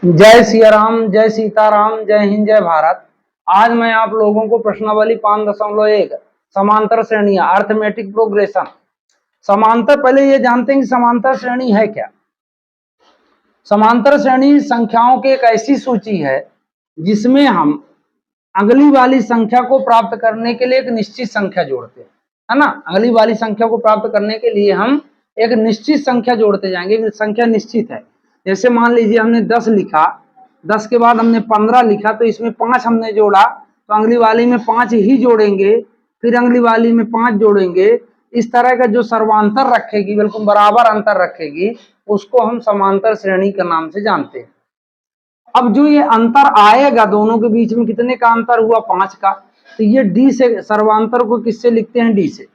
जय सिया राम, जय सीताराम, जय हिंद, जय भारत। आज मैं आप लोगों को प्रश्नावली 5.1 समांतर श्रेणियां अर्थमेटिक प्रोग्रेशन समांतर, पहले ये जानते हैं कि समांतर श्रेणी है क्या। समांतर श्रेणी संख्याओं की एक ऐसी सूची है जिसमें हम अगली वाली संख्या को प्राप्त करने के लिए एक निश्चित संख्या जोड़ते हैं, है ना। अगली वाली संख्या को प्राप्त करने के लिए हम एक निश्चित संख्या जोड़ते जाएंगे, संख्या निश्चित है। जैसे मान लीजिए हमने 10 लिखा, 10 के बाद हमने 15 लिखा, तो इसमें 5 हमने जोड़ा, तो अगली वाली में 5 ही जोड़ेंगे, फिर अगली वाली में 5 जोड़ेंगे। इस तरह का जो सर्वांतर रखेगी, बिल्कुल बराबर अंतर रखेगी, उसको हम समांतर श्रेणी के नाम से जानते हैं। अब जो ये अंतर आएगा दोनों के बीच में, कितने का अंतर हुआ? 5 का। तो ये डी से, सर्वांतर को किससे लिखते हैं? डी से,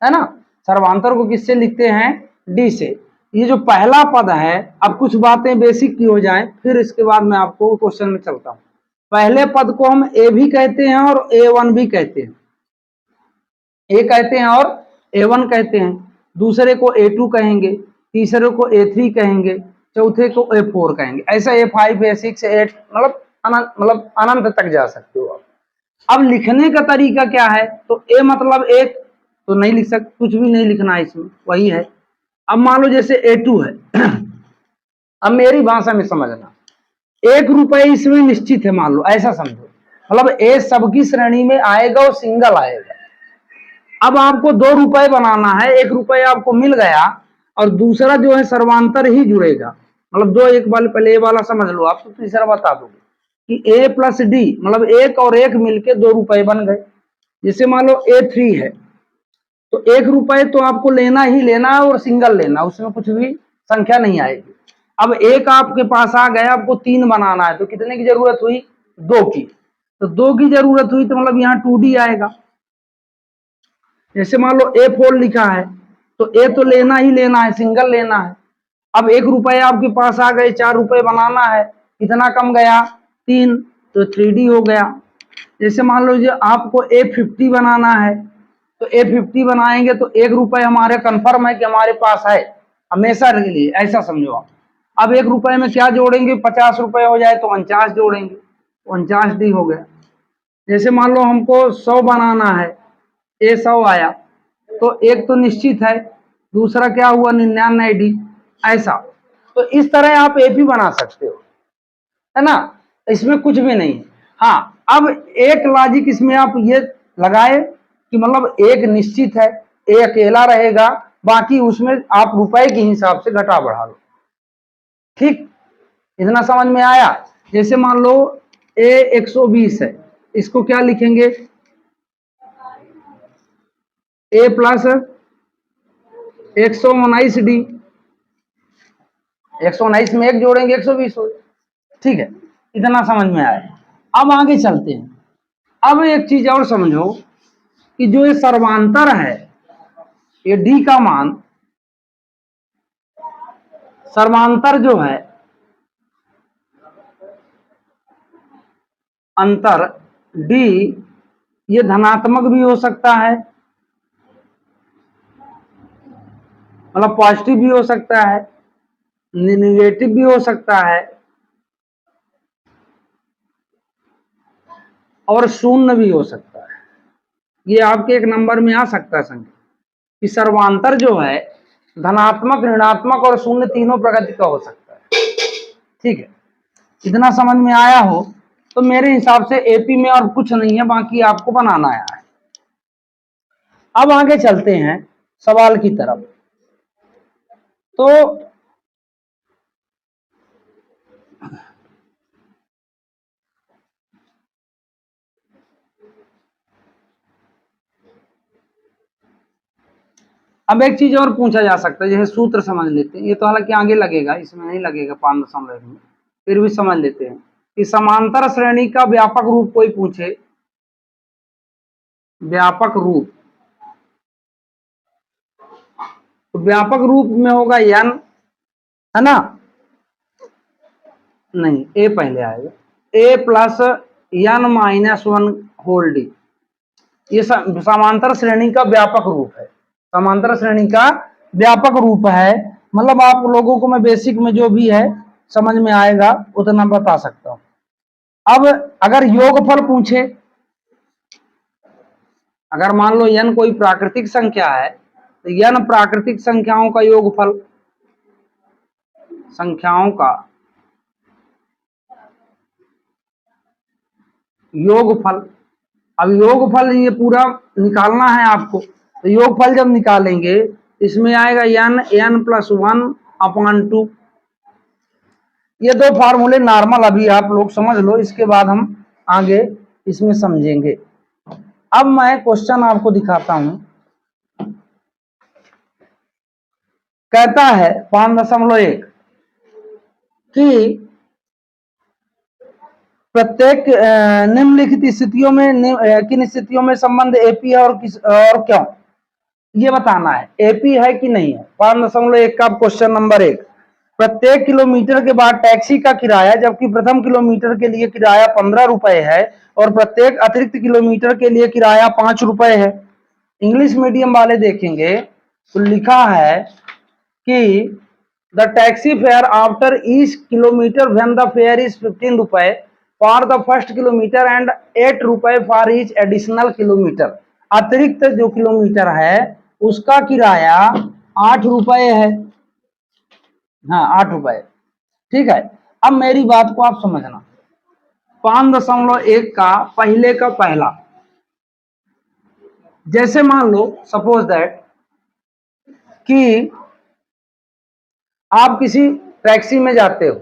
है ना। सर्वांतर को किससे लिखते हैं? डी से। ये जो पहला पद है, अब कुछ बातें बेसिक की हो जाएं, फिर इसके बाद मैं आपको क्वेश्चन में चलता हूं। पहले पद को हम ए भी कहते हैं और A1 भी कहते हैं। ए कहते हैं और A1 कहते हैं। दूसरे को A2 कहेंगे, तीसरे को A3 कहेंगे, चौथे को A4 कहेंगे। ऐसा A5, A6, A8 मतलब अनंत तक जा सकते हो आप। अब लिखने का तरीका क्या है? तो ए मतलब एक, तो नहीं लिख सकते, कुछ भी नहीं लिखना है इसमें, वही है। अब मान लो जैसे A2 है अब मेरी भाषा में समझना, 1 रुपए इसमें निश्चित है, मान लो ऐसा समझो, मतलब ए सबकी श्रेणी में आएगा और सिंगल आएगा। अब आपको 2 रुपए बनाना है, 1 रुपए आपको मिल गया और दूसरा जो है सर्वांतर ही जुड़ेगा, मतलब दो एक वाले, पहले ए वाला समझ लो आप, तो तीसरा बता दोगे कि ए प्लस डी, मतलब 1 और 1 मिलके 2 रुपए बन गए। जैसे मान लो A3 है, तो 1 रुपए तो आपको लेना ही लेना है और सिंगल लेना, उसमें कुछ भी संख्या नहीं आएगी। अब 1 आपके पास आ गया, आपको 3 बनाना है, तो कितने की जरूरत हुई? 2 की। तो 2 की जरूरत हुई, तो मतलब यहाँ 2D आएगा। जैसे मान लो A4 लिखा है, तो ए तो लेना ही लेना है, सिंगल लेना है। अब 1 रुपए आपके पास आ गए, 4 रुपए बनाना है, कितना कम गया? 3, तो 3D हो गया। जैसे मान लो आपको A50 बनाना है, तो A50 बनाएंगे तो 1 रुपए हमारे कंफर्म है कि हमारे पास है हमेशा के लिए, ऐसा समझो आप। अब 1 रुपए में क्या जोड़ेंगे? 50 रुपए हो जाए तो 49 जोड़ेंगे, 49D हो गया। जैसे मान लो हमको 100 बनाना है, A100 आया, तो एक तो निश्चित है, दूसरा क्या हुआ? 99D, ऐसा। तो इस तरह आप AP बना सकते हो, है ना। इसमें कुछ भी नहीं है। हाँ, अब एक लॉजिक इसमें आप ये लगाए कि मतलब एक निश्चित है, ए अकेला रहेगा, बाकी उसमें आप रुपए के हिसाब से घटा बढ़ा लो। ठीक, इतना समझ में आया। जैसे मान लो ए 120 है, इसको क्या लिखेंगे? ए प्लस 119D, 119 में 1 जोड़ेंगे 120 हो। ठीक है, इतना समझ में आया। अब आगे चलते हैं। अब एक चीज और समझो कि जो ये सर्वांतर है, ये डी का मान, सर्वांतर जो है, अंतर डी, ये धनात्मक भी हो सकता है, मतलब पॉजिटिव भी हो सकता है, निगेटिव भी हो सकता है, और शून्य भी हो सकता है। ये आपके एक नंबर में आ सकता है संख्या कि सर्वांतर जो है धनात्मक, ऋणात्मक और शून्य तीनों प्रकृति का हो सकता है। ठीक है, इतना समझ में आया हो तो मेरे हिसाब से AP में और कुछ नहीं है, बाकी आपको बनाना है। अब आगे चलते हैं सवाल की तरफ। तो अब एक चीज और पूछा जा सकता है, जैसे सूत्र समझ लेते हैं, ये तो हालांकि आगे लगेगा, इसमें नहीं लगेगा 5.1 में, फिर भी समझ लेते हैं कि समांतर श्रेणी का व्यापक रूप कोई पूछे, व्यापक रूप, तो व्यापक रूप में होगा n, है ना। नहीं, ए पहले आएगा, ए प्लस n-1 होल डी, ये समांतर श्रेणी का व्यापक रूप है। समांतर श्रेणी का व्यापक रूप है, मतलब आप लोगों को मैं बेसिक में जो भी है समझ में आएगा उतना बता सकता हूं। अब अगर योगफल पूछे, अगर मान लो n कोई प्राकृतिक संख्या है तो n प्राकृतिक संख्याओं का योगफल, संख्याओं का योगफल। अब योगफल ये पूरा निकालना है आपको, तो योगफल जब निकालेंगे इसमें आएगा n n+1/2। ये दो फार्मूले नॉर्मल अभी आप लोग समझ लो, इसके बाद हम आगे इसमें समझेंगे। अब मैं क्वेश्चन आपको दिखाता हूं। कहता है 5.1 कि प्रत्येक निम्नलिखित स्थितियों में किन स्थितियों में संबंध एपी है और क्यों, ये बताना है। एपी है कि नहीं है। 5.1 का क्वेश्चन नंबर 1, प्रत्येक किलोमीटर के बाद टैक्सी का किराया, जबकि प्रथम किलोमीटर के लिए किराया 15 रुपए है और प्रत्येक अतिरिक्त किलोमीटर के लिए किराया 5 रुपए है। इंग्लिश मीडियम वाले देखेंगे तो लिखा है कि the taxi fare after each kilometre when the fair is 15 रुपए for the first kilometre and 8 रुपए फॉर ईच एडिशनल किलोमीटर। अतिरिक्त जो किलोमीटर है उसका किराया 8 रुपए है। हाँ 8 रुपए, ठीक है। अब मेरी बात को आप समझना। 5.1 का पहले का पहला, जैसे मान लो सपोज दैट कि आप किसी टैक्सी में जाते हो,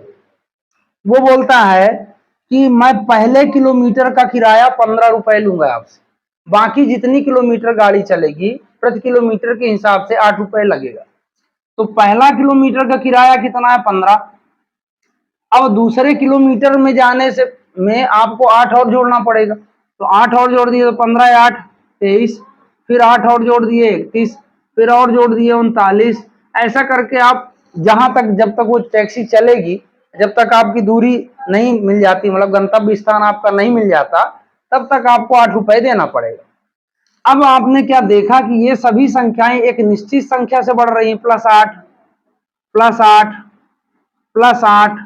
वो बोलता है कि मैं पहले किलोमीटर का किराया 15 रुपए लूंगा आपसे, बाकी जितनी किलोमीटर गाड़ी चलेगी प्रति किलोमीटर के हिसाब से 8 रुपए लगेगा। तो पहला किलोमीटर का किराया कितना है 15। अब दूसरे किलोमीटर में जाने से में आपको 8 और जोड़ना पड़ेगा, तो 8 और जोड़ दिए तो 15 8 23, फिर 8 और जोड़ दिए 31, फिर और जोड़ दिए 39। ऐसा करके आप जहां तक, जब तक वो टैक्सी चलेगी, जब तक आपकी दूरी नहीं मिल जाती, मतलब गंतव्य स्थान आपका नहीं मिल जाता, तब तक आपको 8 रुपए देना पड़ेगा। अब आपने क्या देखा कि ये सभी संख्याएं एक निश्चित संख्या से बढ़ रही हैं, +8 +8 +8,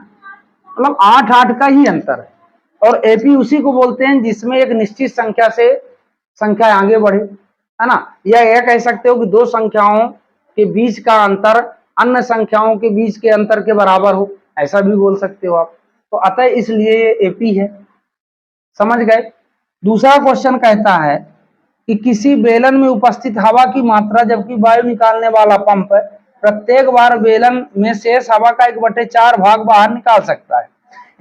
मतलब 8 का ही अंतर है। और एपी उसी को बोलते हैं जिसमें एक निश्चित संख्या से संख्या आगे बढ़े, है ना। या यह कह सकते हो कि दो संख्याओं के बीच का अंतर अन्य संख्याओं के बीच के अंतर के बराबर हो, ऐसा भी बोल सकते हो आप। तो अतः इसलिए ये एपी है, समझ गए। दूसरा क्वेश्चन कहता है कि किसी बेलन में उपस्थित हवा की मात्रा, जबकि वायु निकालने वाला पंप प्रत्येक बार बेलन में शेष हवा का 1/4 भाग बाहर निकाल सकता है।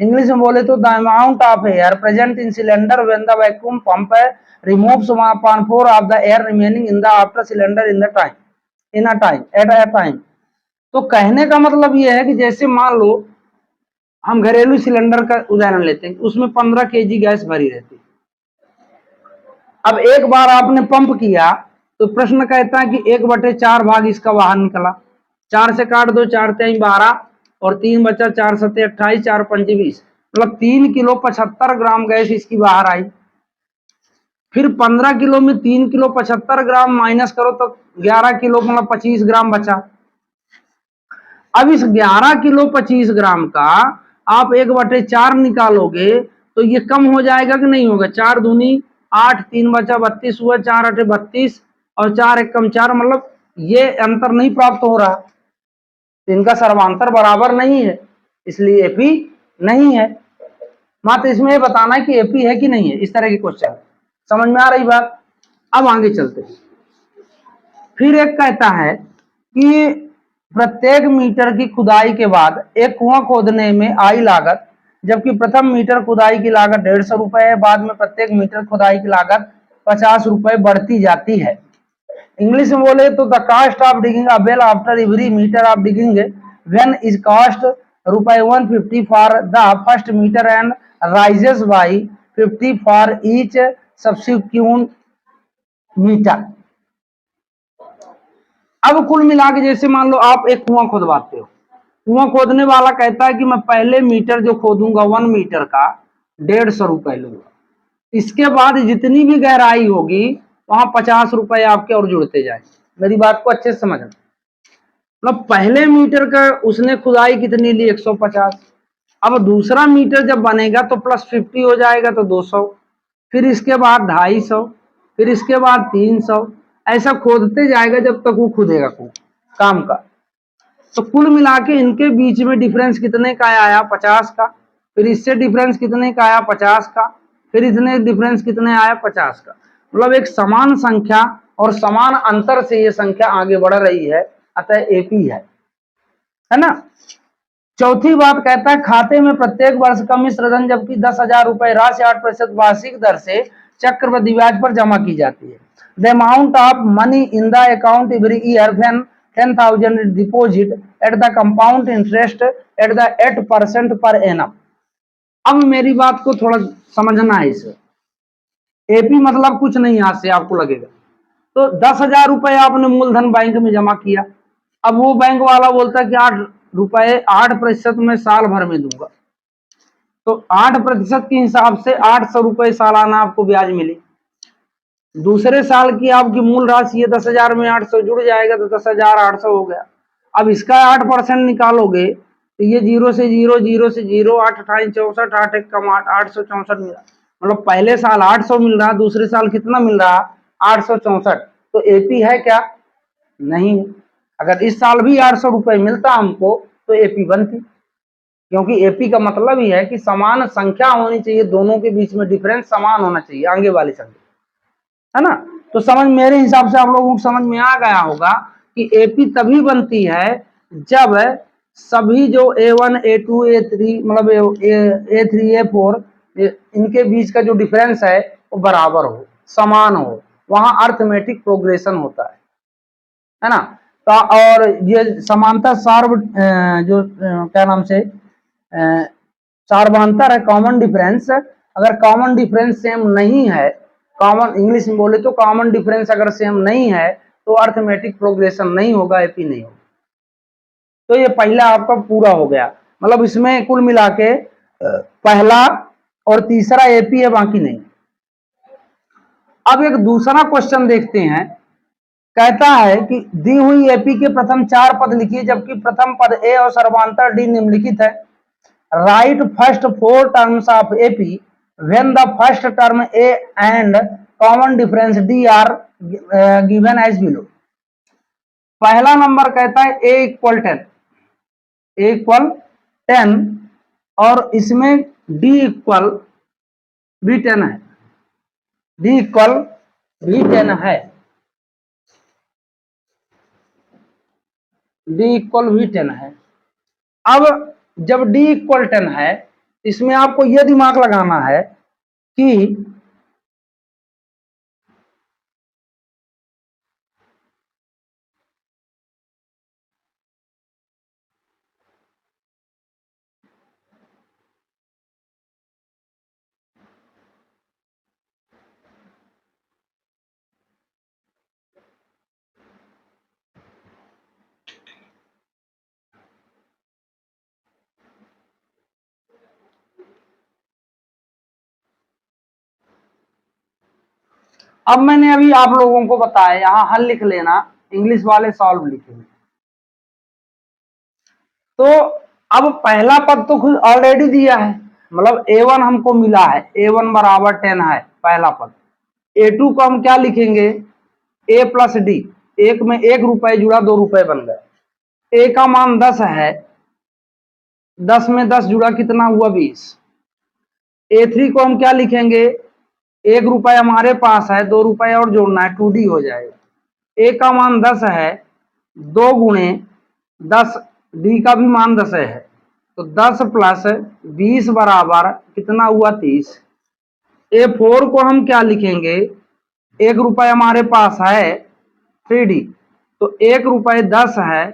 इंग्लिश में बोले तो the amount of air present in cylinder when the vacuum pump removes 1/4 of the air remaining in the after cylinder in the time at a time. तो कहने का मतलब यह है कि जैसे मान लो हम घरेलू सिलेंडर का उदाहरण लेते हैं, उसमें 15 kg गैस भरी रहती है। अब एक बार आपने पंप किया तो प्रश्न कहता है कि 1/4 भाग इसका बाहर निकला, 4 से काट दो, 4 3 12 और 3 बचा, 4 7 28, 4 5 20, मतलब 3 किलो 75 ग्राम गैस इसकी बाहर आई। फिर 15 किलो में 3 किलो 75 ग्राम माइनस करो तो 11 किलो मतलब 25 ग्राम बचा। अब इस 11 किलो 25 ग्राम का आप 1/4 निकालोगे तो ये कम हो जाएगा कि नहीं होगा। 4 दूनी 8, 3 बचा 32 हुआ, 4 8 32 और 4 1 कम 4, मतलब ये अंतर नहीं प्राप्त हो रहा, इनका सर्वांतर बराबर नहीं है, इसलिए एपी नहीं है। मात्र इसमें ये बताना है कि एपी है कि नहीं है। इस तरह के क्वेश्चन समझ में आ रही बात। अब आगे चलते हैं। फिर एक कहता है कि प्रत्येक मीटर की खुदाई के बाद एक कुआं खोदने में आई लागत, जबकि प्रथम मीटर खुदाई की लागत 150 रुपए है, बाद में प्रत्येक मीटर खुदाई की लागत 50 रुपए बढ़ती जाती है। इंग्लिश में बोले तो the cost of digging a well after every metre of digging when is cost ₹150 for the first metre and rises by 50 for each subsequent metre. अब कुल मिला के जैसे मान लो आप एक कुआं खोदवाते हो, कुआं खोदने वाला कहता है कि मैं पहले मीटर जो खोदूंगा 1 मीटर का 150 रुपए लूंगा, इसके बाद जितनी भी गहराई होगी वहां 50 रुपए आपके और जुड़ते जाए। मेरी बात को अच्छे से समझना। मतलब पहले मीटर का उसने खुदाई कितनी ली, 150। अब दूसरा मीटर जब बनेगा तो +50 हो जाएगा तो 200, फिर इसके बाद 250, फिर इसके बाद 300, ऐसा खोदते जाएगा जब तक वो खुदेगा काम का। तो कुल मिला के इनके बीच में डिफरेंस कितने का आया, 50 का। फिर इससे डिफरेंस कितने का आया, 50 का। फिर इतने डिफरेंस कितने आया, 50 का। मतलब एक समान संख्या और समान अंतर से ये संख्या आगे बढ़ रही है, अतः एपी है ना। चौथी बात कहता है खाते में प्रत्येक वर्ष का मिश्र धन जबकि 10,000 रुपए राशि 8% वार्षिक दर से चक्रवृद्धि ब्याज पर जमा की जाती है। The amount of money in the account every year when 10,000 deposit at the compound interest at the 8% per annum. अब मेरी बात को थोड़ा समझना है इसे। एपी मतलब कुछ नहीं, यहां से आपको लगेगा तो 10,000 रुपए आपने मूलधन बैंक में जमा किया। अब वो बैंक वाला बोलता है कि 8% में साल भर में दूंगा, तो 8% के हिसाब से 800 रुपए सालाना आपको ब्याज मिली। दूसरे साल की आपकी मूल राशि है 10,000 में 800 जुड़ जाएगा तो 10,800 हो गया। अब इसका 8% निकालोगे तो ये 0 से 0, 0 से 0, 8 अठाई 64, 8 एक कम 8, 864 मिला। मतलब पहले साल 800 मिल रहा, दूसरे साल कितना मिल रहा, 864। तो एपी है क्या, नहीं। अगर इस साल भी 800 रुपए मिलता हमको तो एपी बनती, क्योंकि एपी का मतलब ही है कि समान संख्या होनी चाहिए, दोनों के बीच में डिफरेंस समान होना चाहिए आगे वाली संख्या, है ना। तो समझ, मेरे हिसाब से आप लोगों को समझ में आ गया होगा कि एपी तभी बनती है जब सभी जो A1 A2 A3 मतलब A3 A4 इनके बीच का जो डिफरेंस है वो बराबर हो, समान हो, वहां अर्थमेटिक प्रोग्रेशन होता है ना। तो और ये समांतर सार्व जो क्या नाम से सार्वंतर है, कॉमन डिफरेंस। अगर कॉमन डिफरेंस सेम नहीं है, कॉमन इंग्लिश में बोले तो कॉमन डिफरेंस अगर सेम नहीं है तो अर्थमेटिक प्रोग्रेशन नहीं होगा, एपी नहीं होगा। तो ये पहला आपका पूरा हो गया, मतलब इसमें कुल मिला के पहला और तीसरा एपी है, बाकी नहीं। अब एक दूसरा क्वेश्चन देखते हैं। कहता है कि दी हुई एपी के प्रथम 4 पद लिखिए जबकि प्रथम पद ए और सर्वांतर डी निम्नलिखित है। Write first 4 terms of AP when the first term a and common difference d are given as below. पहला नंबर कहता है ए इक्वल 10, ए इक्वल 10 और इसमें डी इक्वल भी 10 है, डी इक्वल भी 10 है, डी इक्वल भी 10 है। अब जब डी इक्वल 10 है, इसमें आपको यह दिमाग लगाना है कि अब मैंने अभी आप लोगों को बताया, यहां हल लिख लेना, इंग्लिश वाले सॉल्व लिखेंगे। तो अब पहला पद तो खुद ऑलरेडी दिया है, मतलब A1 हमको मिला है, A1 बराबर 10 है पहला पद। A2 को हम क्या लिखेंगे, A प्लस डी, एक में 1 रुपए जुड़ा 2 रुपए बन गए। A का मान 10 है, 10 में 10 जुड़ा कितना हुआ, 20। A3 को हम क्या लिखेंगे, 1 रुपए हमारे पास है, 2 रुपए और जोड़ना है, 2D हो जाएगा। A का मान 10 है, 2 गुणे 10, डी का भी मान 10 है, तो 10 प्लस 20 बराबर कितना हुआ, 30। A4 को हम क्या लिखेंगे, 1 रुपए हमारे पास है, 3D, तो 1 रुपए 10 है,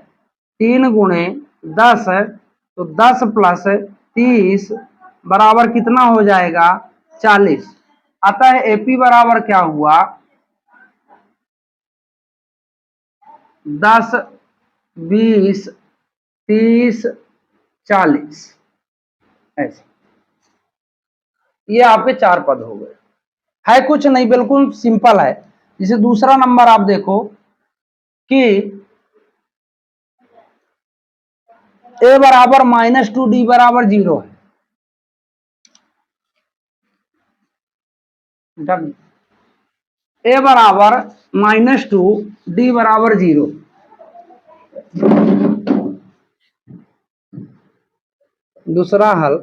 3 गुणे 10, तो 10 प्लस 30 बराबर कितना हो जाएगा, 40। अतः एपी बराबर क्या हुआ, 10, 20, 30, 40, ऐसे। ये आपके 4 पद हो गए। है कुछ नहीं, बिल्कुल सिंपल है। जैसे दूसरा नंबर आप देखो कि ए बराबर -2 डी बराबर 0 है। डन। ए बराबर -2 डी बराबर 0। दूसरा हल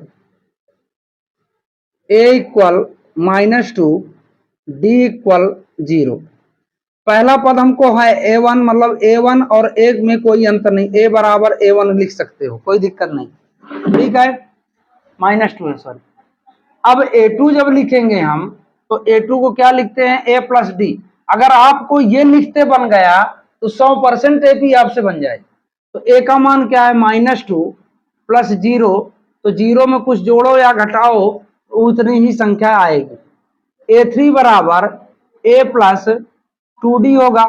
ए इक्वल -2 डी इक्वल 0। पहला पद हमको है a1, मतलब a1 और a में कोई अंतर नहीं, a बराबर a1 लिख सकते हो, कोई दिक्कत नहीं, ठीक है। -2 है, सॉरी। अब a2 जब लिखेंगे हम तो a2 को क्या लिखते हैं, a प्लस डी। अगर आपको ये लिखते बन गया तो 100% एपी आपसे बन जाए। तो a का मान क्या है, -2 प्लस 0, तो 0 में कुछ जोड़ो या घटाओ उतनी ही संख्या आएगी। a3 बराबर a प्लस 2d होगा।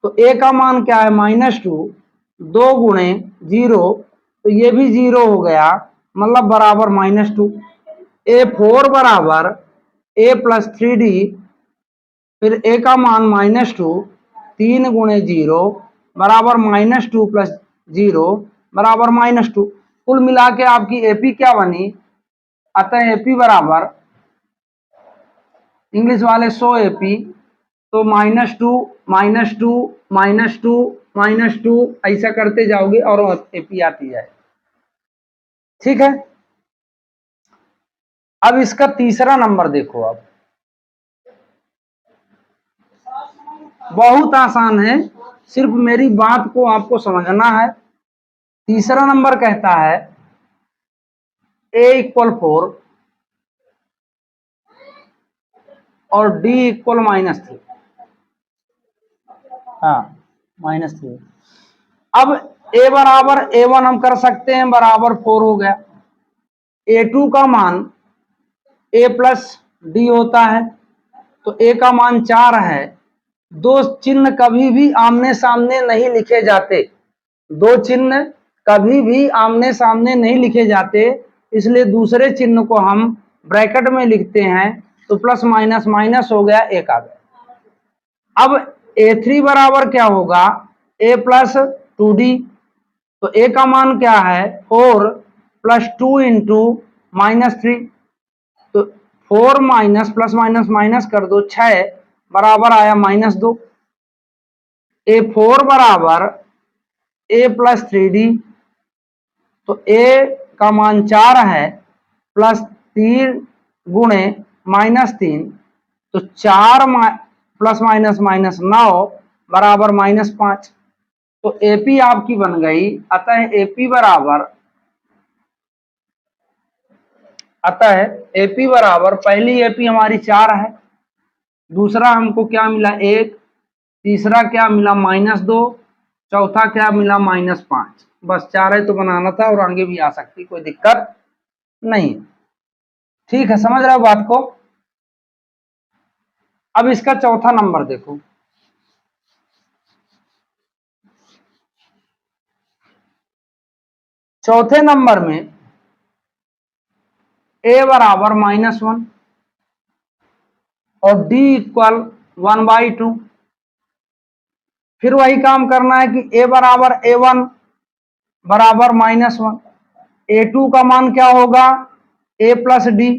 तो a का मान क्या है, -2, 2 गुणे 0, तो ये भी 0 हो गया, मतलब बराबर -2। a4 बराबर a प्लस 3d, फिर a का मान -2, 3 गुणे 0 बराबर -2 प्लस 0 बराबर -2। कुल मिला के आपकी एपी क्या बनी, अतः एपी बराबर, इंग्लिश वाले 100 एपी, तो -2 -2 -2 -2 ऐसा करते जाओगे और एपी आती जाए, ठीक है। अब इसका तीसरा नंबर देखो, आप बहुत आसान है, सिर्फ मेरी बात को आपको समझना है। तीसरा नंबर कहता है a इक्वल 4 और d इक्वल -3। हाँ, -3। अब a बराबर a1 हम कर सकते हैं, बराबर 4 हो गया। a2 का मान a प्लस डी होता है, तो a का मान 4 है। दो चिन्ह कभी भी आमने सामने नहीं लिखे जाते, दो चिन्ह कभी भी आमने सामने नहीं लिखे जाते, इसलिए दूसरे चिन्ह को हम ब्रैकेट में लिखते हैं, तो प्लस माइनस माइनस हो गया, एक आ गया। अब a3 बराबर क्या होगा, a प्लस 2d, तो a का मान क्या है, 4 प्लस 2 इंटू -3, तो 4 माइनस प्लस माइनस माइनस कर दो, 6 बराबर आया -2। a4 बराबर a प्लस 3d, तो a का मान 4 है, प्लस 3 गुणे -3, तो 4 प्लस माइनस माइनस 9 बराबर -5। तो एपी आपकी बन गई, अतः एपी बराबर पहली एपी हमारी 4 है, दूसरा हमको क्या मिला 1, तीसरा क्या मिला -2, चौथा क्या मिला -5। बस 4 है तो बनाना था, और आगे भी आ सकती, कोई दिक्कत नहीं, ठीक है, समझ रहे हो बात को। अब इसका चौथा नंबर देखो, चौथे नंबर में a बराबर -1 और d इक्वल 1/2। फिर वही काम करना है कि a बराबर a1 बराबर -1, a2 का मान क्या होगा, a प्लस डी,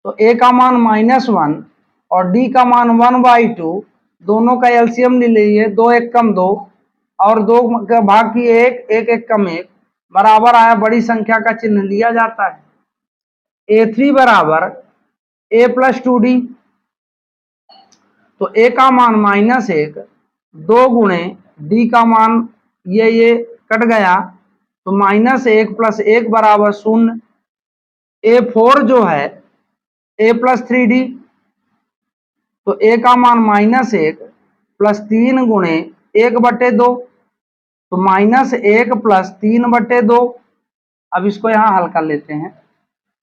तो a का मान -1 और d का मान 1/2, दोनों का एलसीएम ले लीजिए, 2 1 कम 2 और 2 का भाग की 1, 1 1 कम 1 बराबर आया, बड़ी संख्या का चिन्ह लिया जाता है। a3 बराबर a प्लस 2d, तो a का मान -1, 2 गुणे d का मान ये कट गया, तो -1 प्लस 1 बराबर 0। a4 जो है a प्लस 3d, तो a का मान -1 प्लस 3 गुणे 1/2, तो -1 प्लस 3/2। अब इसको यहाँ हल कर लेते हैं,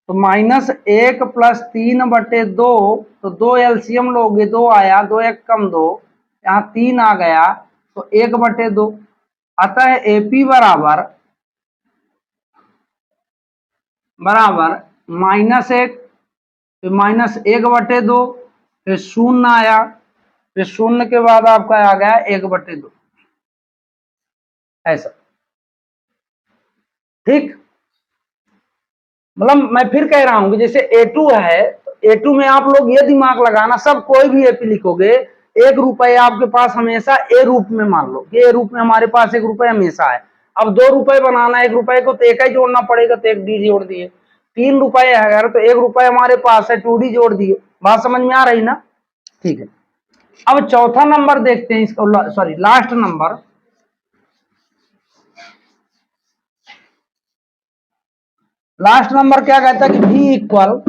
तो -1 प्लस 3/2, तो 2 एलसीएम लोगे, 2 आया, 2 1 कम 2, यहाँ 3 आ गया, तो 1/2। अतः एपी बराबर -1, फिर -1/2, फिर 0 आया, फिर 0 के बाद आपका आ गया 1/2, ऐसा। ठीक, मतलब मैं फिर कह रहा हूं कि जैसे A2 है, तो A2 में आप लोग ये दिमाग लगाना, सब कोई भी एपी लिखोगे, 1 रुपए आपके पास हमेशा ए रूप में, मान लो कि ए रूप में हमारे पास 1 रुपए हमेशा है। अब 2 रुपए बनाना है 1 रुपए को, तो एक ही जोड़ना पड़ेगा, तो एक डी जोड़ दिए। 3 रुपए है अगर, तो 1 रुपए हमारे पास है, 2D जोड़ दिए। बात समझ में आ रही ना? ठीक है, अब चौथा नंबर देखते हैं इसको, sorry last number. Last number क्या कहता है कि V equal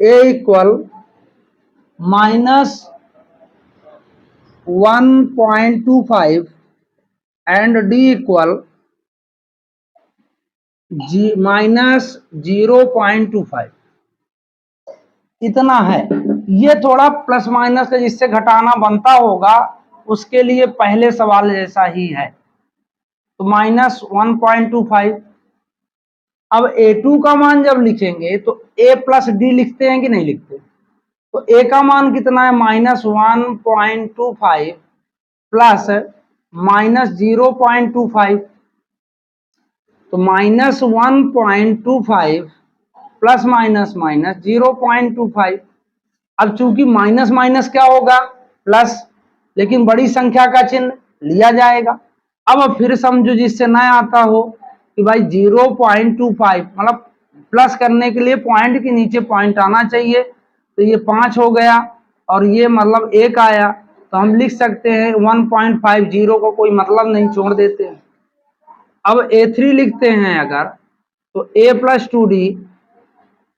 A equal -1.25 and D equal -0.25, इतना है। ये थोड़ा प्लस माइनस का जिससे घटाना बनता होगा, उसके लिए पहले सवाल जैसा ही है, तो -1.25। अब A2 का मान जब लिखेंगे तो A प्लस डी लिखते हैं कि नहीं लिखते? तो A का मान कितना है? -1.25 प्लस -0.25, तो -1.25 प्लस माइनस माइनस 0.25। अब चूंकि माइनस माइनस क्या होगा? प्लस, लेकिन बड़ी संख्या का चिन्ह लिया जाएगा। अब फिर समझो जिससे ना आता हो कि भाई 0.25, मतलब प्लस करने के लिए पॉइंट के नीचे पॉइंट आना चाहिए, तो ये 5 हो गया और ये मतलब 1 आया, तो हम लिख सकते हैं 1.50 को कोई मतलब नहीं, छोड़ देते हैं। अब A3 लिखते हैं अगर, तो A प्लस 2D,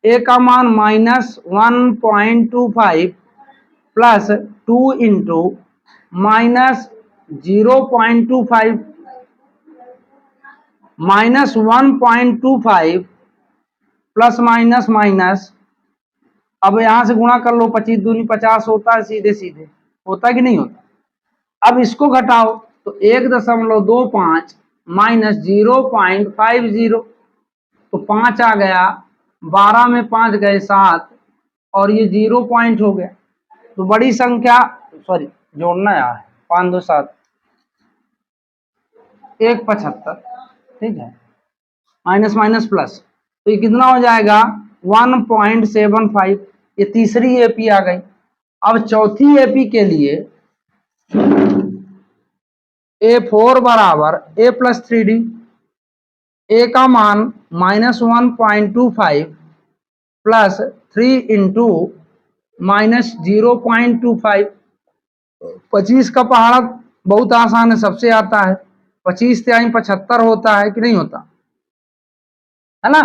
A का मान -1.25 plus 2 into -0.25 -1.25 plus minus minus, अब यहां से गुणा कर लो, 25 दूनी 50 होता है, सीधे सीधे होता कि नहीं होता? अब इसको घटाओ, तो 1.25 माइनस 0.50, तो 5 आ गया, 12 में 5 गए 7, और ये 0 पॉइंट हो गया। तो बड़ी संख्या, सॉरी जोड़ना है, 5 2 7 1 75, ठीक है, माइनस माइनस प्लस, तो ये कितना हो जाएगा? 1.75। ये तीसरी एपी आ गई। अब चौथी एपी के लिए A4 बराबर A प्लस 3D, A का मान -1.25 प्लस 3 इंटू -0.25। 25 का पहाड़ा बहुत आसान है, सबसे आता है। 25 से 75 होता है कि नहीं होता है ना?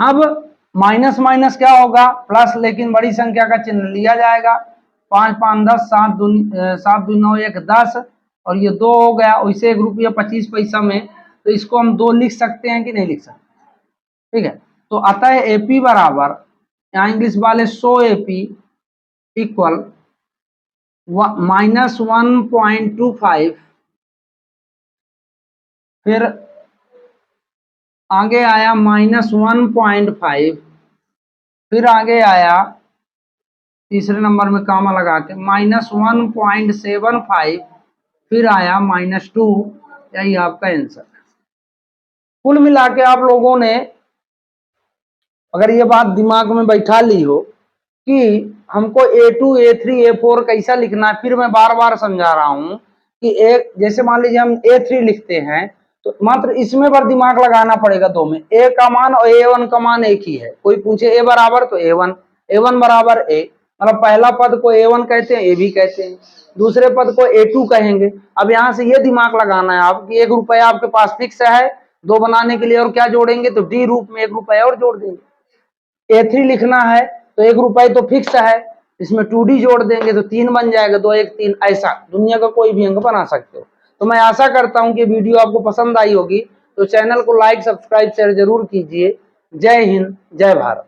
अब माइनस माइनस क्या होगा? प्लस, लेकिन बड़ी संख्या का चिन्ह लिया जाएगा। 5 5 10, 7 2 9 1 10, और ये 2 हो गया। वैसे 1 रुपया 25 पैसा में, तो इसको हम 2 लिख सकते हैं कि नहीं लिख सकते? ठीक है, तो अतः एपी बराबर, यहाँ इंग्लिश वाले 100 एपी इक्वल -1.25, फिर आगे आया -1.5, फिर आगे आया तीसरे नंबर में कामा लगा के -1.75, फिर आया -2। यही आपका आंसर। कुल मिला के आप लोगों ने अगर ये बात दिमाग में बैठा ली हो कि हमको A2 A3 A4 कैसा लिखना है, फिर मैं बार बार समझा रहा हूं कि एक, जैसे मान लीजिए हम A3 लिखते हैं, तो मात्र इसमें पर दिमाग लगाना पड़ेगा। दो में A का मान और A1 का मान एक ही है। कोई पूछे A बराबर, तो A1 बराबर A, मतलब पहला पद को A1 कहते हैं, A भी कहते हैं, दूसरे पद को A2 कहेंगे। अब यहाँ से ये दिमाग लगाना है आप कि 1 रुपया आपके पास फिक्स है, 2 बनाने के लिए और क्या जोड़ेंगे? तो D रूप में 1 रुपया और जोड़ देंगे। A3 लिखना है तो 1 रुपये तो फिक्स है, इसमें 2D जोड़ देंगे तो 3 बन जाएगा, 2 1 3। ऐसा दुनिया का कोई भी अंक बना सकते हो। तो मैं आशा करता हूं कि वीडियो आपको पसंद आई होगी, तो चैनल को लाइक सब्सक्राइब शेयर जरूर कीजिए। जय हिंद, जय भारत।